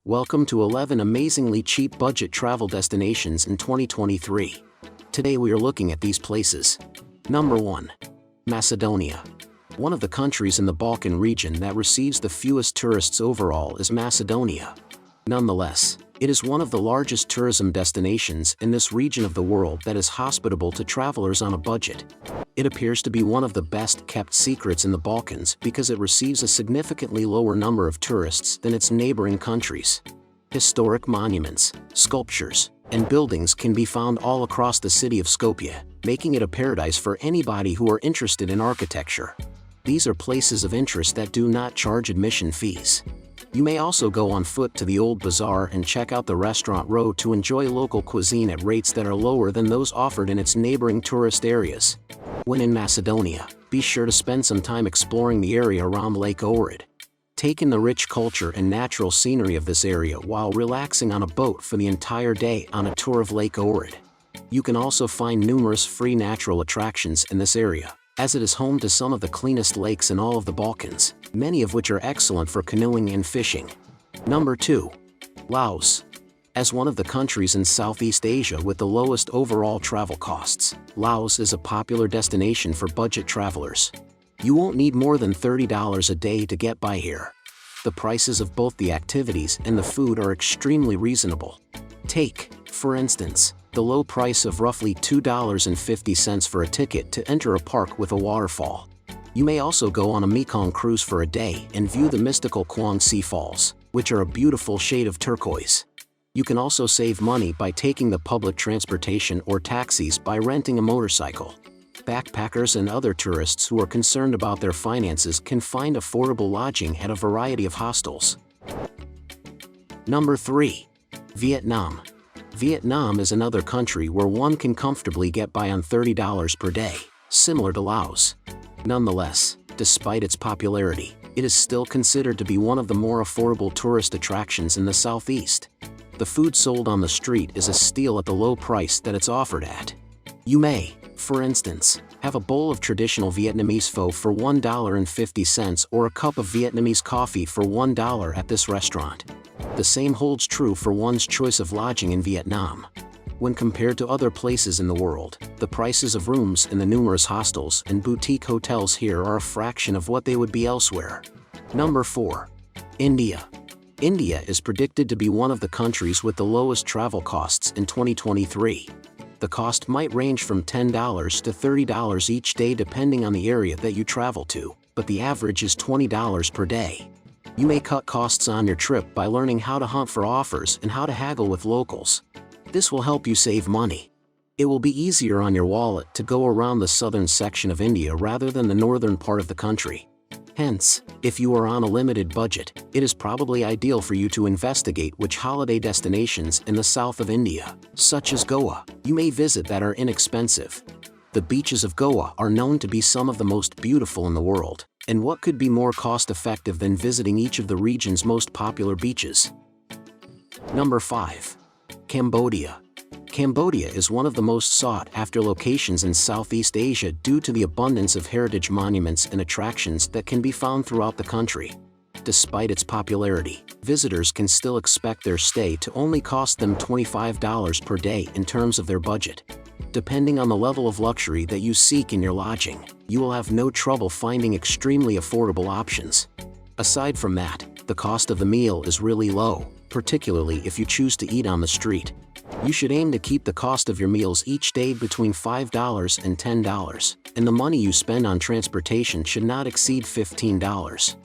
Welcome to 11 amazingly cheap budget travel destinations in 2023. Today we are looking at these places. Number 1. Macedonia. One of the countries in the Balkan region that receives the fewest tourists overall is Macedonia. Nonetheless, it is one of the largest tourism destinations in this region of the world that is hospitable to travelers on a budget. It appears to be one of the best-kept secrets in the Balkans because it receives a significantly lower number of tourists than its neighboring countries. Historic monuments, sculptures, and buildings can be found all across the city of Skopje, making it a paradise for anybody who are interested in architecture. These are places of interest that do not charge admission fees. You may also go on foot to the old bazaar and check out the restaurant row to enjoy local cuisine at rates that are lower than those offered in its neighboring tourist areas. When in Macedonia, be sure to spend some time exploring the area around Lake Ohrid. Take in the rich culture and natural scenery of this area while relaxing on a boat for the entire day on a tour of Lake Ohrid. You can also find numerous free natural attractions in this area, as it is home to some of the cleanest lakes in all of the Balkans, many of which are excellent for canoeing and fishing. Number 2. Laos. As one of the countries in Southeast Asia with the lowest overall travel costs, Laos is a popular destination for budget travelers. You won't need more than $30 a day to get by here. The prices of both the activities and the food are extremely reasonable. Take, for instance, the low price of roughly $2.50 for a ticket to enter a park with a waterfall. You may also go on a Mekong cruise for a day and view the mystical Kwang Sea Falls, which are a beautiful shade of turquoise. You can also save money by taking the public transportation or taxis by renting a motorcycle. Backpackers and other tourists who are concerned about their finances can find affordable lodging at a variety of hostels. Number 3. Vietnam. Vietnam is another country where one can comfortably get by on $30 per day, similar to Laos. Nonetheless, despite its popularity, it is still considered to be one of the more affordable tourist attractions in the southeast. The food sold on the street is a steal at the low price that it's offered at. You may, for instance, have a bowl of traditional Vietnamese pho for $1.50 or a cup of Vietnamese coffee for $1 at this restaurant. The same holds true for one's choice of lodging in Vietnam. When compared to other places in the world, the prices of rooms in the numerous hostels and boutique hotels here are a fraction of what they would be elsewhere. Number 4. India. India is predicted to be one of the countries with the lowest travel costs in 2023. The cost might range from $10 to $30 each day depending on the area that you travel to, but the average is $20 per day. You may cut costs on your trip by learning how to hunt for offers and how to haggle with locals. This will help you save money. It will be easier on your wallet to go around the southern section of India rather than the northern part of the country. Hence, if you are on a limited budget, it is probably ideal for you to investigate which holiday destinations in the south of India, such as Goa, you may visit that are inexpensive. The beaches of Goa are known to be some of the most beautiful in the world, and what could be more cost-effective than visiting each of the region's most popular beaches? Number 5. Cambodia. Cambodia is one of the most sought-after locations in Southeast Asia due to the abundance of heritage monuments and attractions that can be found throughout the country. Despite its popularity, visitors can still expect their stay to only cost them $25 per day in terms of their budget. Depending on the level of luxury that you seek in your lodging, you will have no trouble finding extremely affordable options. Aside from that, the cost of the meal is really low, particularly if you choose to eat on the street. You should aim to keep the cost of your meals each day between $5 and $10, and the money you spend on transportation should not exceed $15.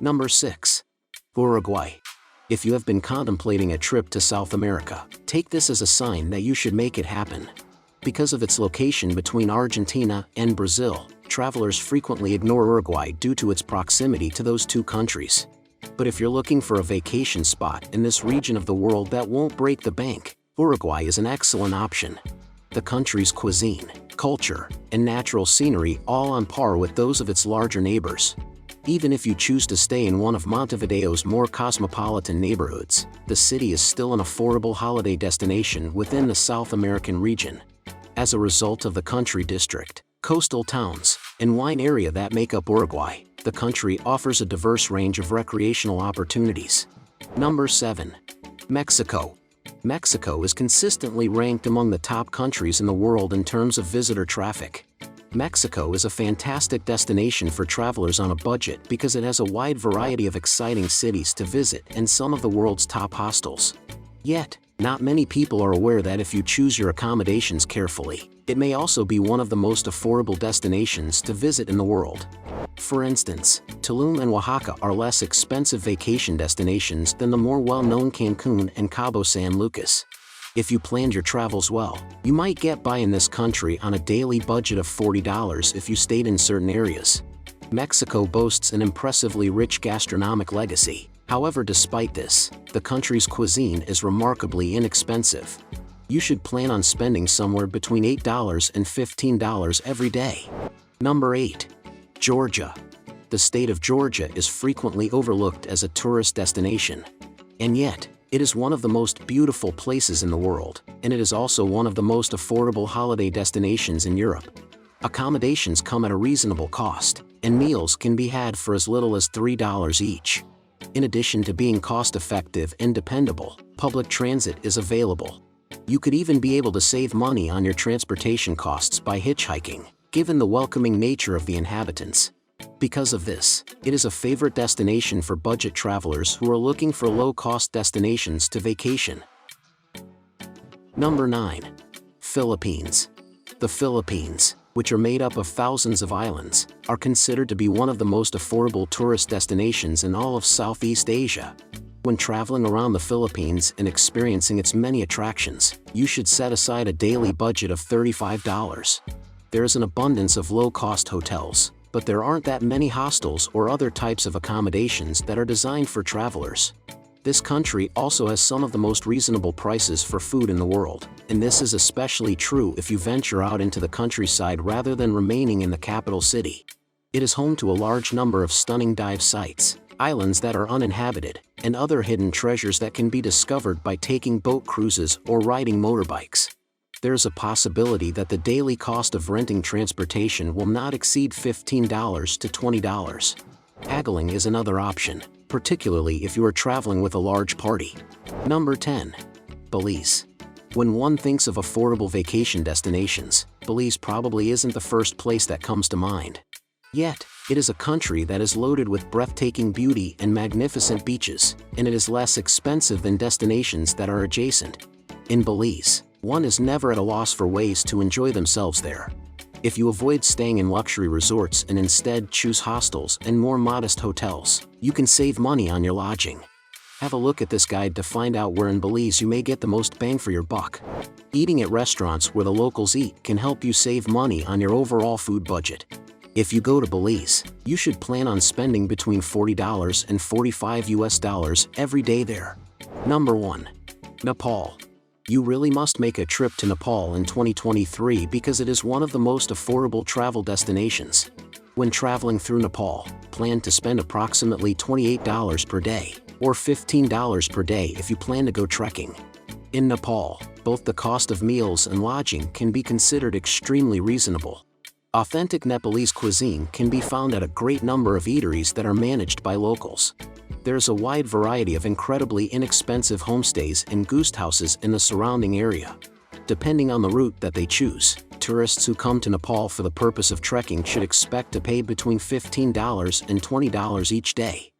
Number 6. Uruguay. If you have been contemplating a trip to South America, take this as a sign that you should make it happen. Because of its location between Argentina and Brazil, travelers frequently ignore Uruguay due to its proximity to those two countries. But if you're looking for a vacation spot in this region of the world that won't break the bank, Uruguay is an excellent option. The country's cuisine, culture, and natural scenery all on par with those of its larger neighbors. Even if you choose to stay in one of Montevideo's more cosmopolitan neighborhoods, the city is still an affordable holiday destination within the South American region. As a result of the country district, coastal towns, and wine area that make up Uruguay, the country offers a diverse range of recreational opportunities. Number 7. Mexico. Mexico is consistently ranked among the top countries in the world in terms of visitor traffic. Mexico is a fantastic destination for travelers on a budget because it has a wide variety of exciting cities to visit and some of the world's top hostels. Yet, not many people are aware that if you choose your accommodations carefully, it may also be one of the most affordable destinations to visit in the world. For instance, Tulum and Oaxaca are less expensive vacation destinations than the more well-known Cancun and Cabo San Lucas. If you planned your travels well, you might get by in this country on a daily budget of $40 if you stayed in certain areas. Mexico boasts an impressively rich gastronomic legacy. However, despite this, the country's cuisine is remarkably inexpensive. You should plan on spending somewhere between $8 and $15 every day. Number 8. Georgia. The state of Georgia is frequently overlooked as a tourist destination. And yet, it is one of the most beautiful places in the world, and it is also one of the most affordable holiday destinations in Europe. Accommodations come at a reasonable cost, and meals can be had for as little as $3 each. In addition to being cost-effective and dependable, public transit is available. You could even be able to save money on your transportation costs by hitchhiking, given the welcoming nature of the inhabitants. Because of this, it is a favorite destination for budget travelers who are looking for low-cost destinations to vacation. Number 9. Philippines. The Philippines, which are made up of thousands of islands, are considered to be one of the most affordable tourist destinations in all of Southeast Asia. When traveling around the Philippines and experiencing its many attractions, you should set aside a daily budget of $35. There is an abundance of low-cost hotels, but there aren't that many hostels or other types of accommodations that are designed for travelers. This country also has some of the most reasonable prices for food in the world, and this is especially true if you venture out into the countryside rather than remaining in the capital city. It is home to a large number of stunning dive sites, islands that are uninhabited, and other hidden treasures that can be discovered by taking boat cruises or riding motorbikes. There is a possibility that the daily cost of renting transportation will not exceed $15 to $20. Haggling is another option, particularly if you are traveling with a large party. Number 10. Belize. When one thinks of affordable vacation destinations, Belize probably isn't the first place that comes to mind. Yet, it is a country that is loaded with breathtaking beauty and magnificent beaches, and it is less expensive than destinations that are adjacent. In Belize, one is never at a loss for ways to enjoy themselves there. If you avoid staying in luxury resorts and instead choose hostels and more modest hotels, you can save money on your lodging. Have a look at this guide to find out where in Belize you may get the most bang for your buck. Eating at restaurants where the locals eat can help you save money on your overall food budget. If you go to Belize, you should plan on spending between $40 and $45 every day there. Number 1. Nepal. You really must make a trip to Nepal in 2023 because it is one of the most affordable travel destinations. When traveling through Nepal, plan to spend approximately $28 per day, or $15 per day if you plan to go trekking. In Nepal, both the cost of meals and lodging can be considered extremely reasonable. Authentic Nepalese cuisine can be found at a great number of eateries that are managed by locals. There's a wide variety of incredibly inexpensive homestays and guest houses in the surrounding area. Depending on the route that they choose, tourists who come to Nepal for the purpose of trekking should expect to pay between $15 and $20 each day.